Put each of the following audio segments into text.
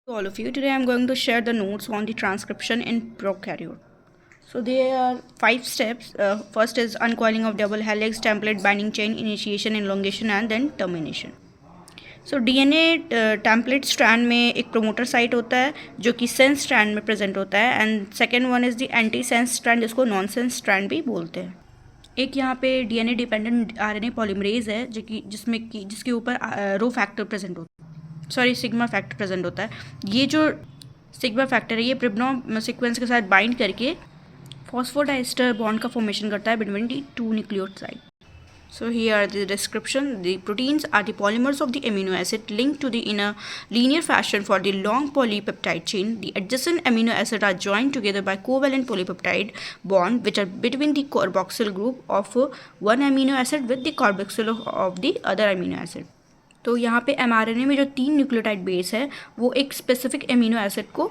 All of you, today I'm going to share the notes on the transcription in prokaryote. So there are 5 steps. First is uncoiling of double helix, template binding chain, initiation, elongation and then termination. So DNA template strand में एक promoter site होता है जो कि sense strand में present होता है, and second one is the anti sense strand जिसको non sense strand भी बोलते हैं. एक यहाँ पे DNA डिपेंडेंट RNA पॉलीमरेज है जिसके ऊपर रो फैक्टर प्रेजेंट होता है, सॉरी सिग्मा फैक्टर प्रेजेंट होता है. ये जो सिग्मा फैक्टर है ये प्रिब्नो सीक्वेंस के साथ बाइंड करके फॉस्फोडाइस्टर बॉन्ड का फॉर्मेशन करता है between the two nucleotide. So here are the description. The proteins are the polymers of the amino acid linked to the in a linear fashion for the long polypeptide chain. The adjacent amino acids are joined together by covalent polypeptide bond which are between the carboxyl group of one amino acid with the carboxyl of the other amino acid. तो यहाँ पे mRNA में जो 3 nucleotide base है वो एक specific amino acid को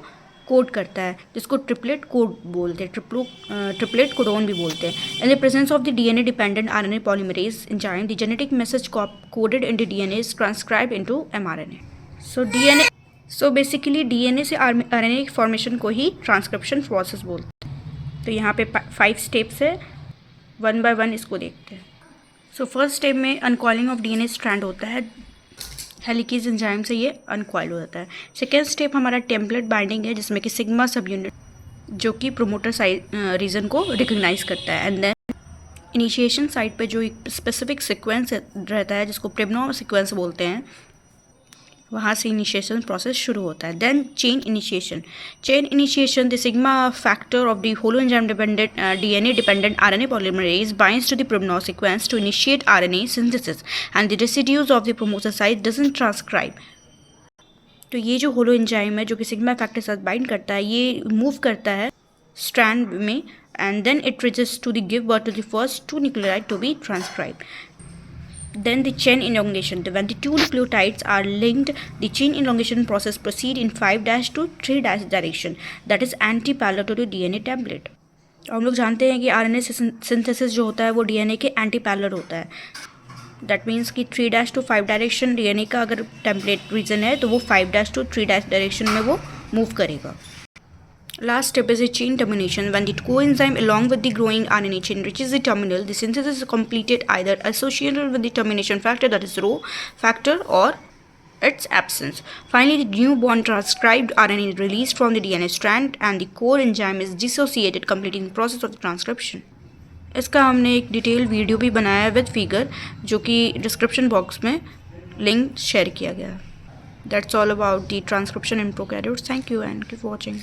code करता है जिसको ट्रिपलेट कोड बोलते हैं, ट्रिपलेट कोडोन भी बोलते हैं. In the presence of the DNA dependent RNA polymerase enzyme the genetic message coded into DNA is transcribed into mRNA. So basically DNA से आरएनए फॉर्मेशन को ही ट्रांसक्रिप्शन प्रोसेस बोलते हैं. तो यहाँ पे 5 स्टेप्स है, वन बाय वन इसको देखते हैं. सो फर्स्ट स्टेप में अनकॉइलिंग ऑफ डीएनए स्ट्रैंड होता है, हेलिकेज एंजाइम से ये अनकॉइल हो जाता है. सेकेंड स्टेप हमारा टेम्पलेट बाइंडिंग है जिसमें कि सिग्मा सब यूनिट जो कि प्रोमोटर साइड रीजन को रिकग्नाइज करता है. एंड देन इनिशिएशन साइट पे जो एक स्पेसिफिक सीक्वेंस रहता है जिसको प्रिब्नो सीक्वेंस बोलते हैं, वहाँ से इनिशिएशन प्रोसेस शुरू होता है. Then chain initiation the sigma factor of the holoenzyme dependent DNA dependent RNA polymerase binds to the Pribnow sequence to initiate RNA synthesis and the residues of the promoter site doesn't transcribe. तो ये जो holo enzyme है जो कि sigma factor के साथ bind करता है ये मूव करता है स्ट्रैंड में and then it reaches to the give birth to the first 2 nucleotide to be transcribed. Then the chain elongation. When the 2 nucleotides are linked, the chain elongation process proceed in 5' to 3' direction. That is anti-parallel to the DNA template. हम लोग जानते हैं कि RNA synthesis जो होता है वो DNA के एंटी पैरेलल होता है. दैट मीन्स कि 3' to 5 डायरेक्शन DNA का अगर टेम्पलेट रीजन है तो वो 5' to 3' डायरेक्शन में वो मूव करेगा. Last step is a chain termination. When the coenzyme along with the growing RNA chain reaches the terminal, the synthesis is completed either associated with the termination factor, that is rho factor, or its absence. Finally, the new bond transcribed RNA is released from the DNA strand and the core enzyme is dissociated, completing the process of the transcription. इसका हमने एक detail video भी बनाया है with figure जो कि description box में link share किया गया है. That's all about the transcription in prokaryotes. Thank you and keep watching.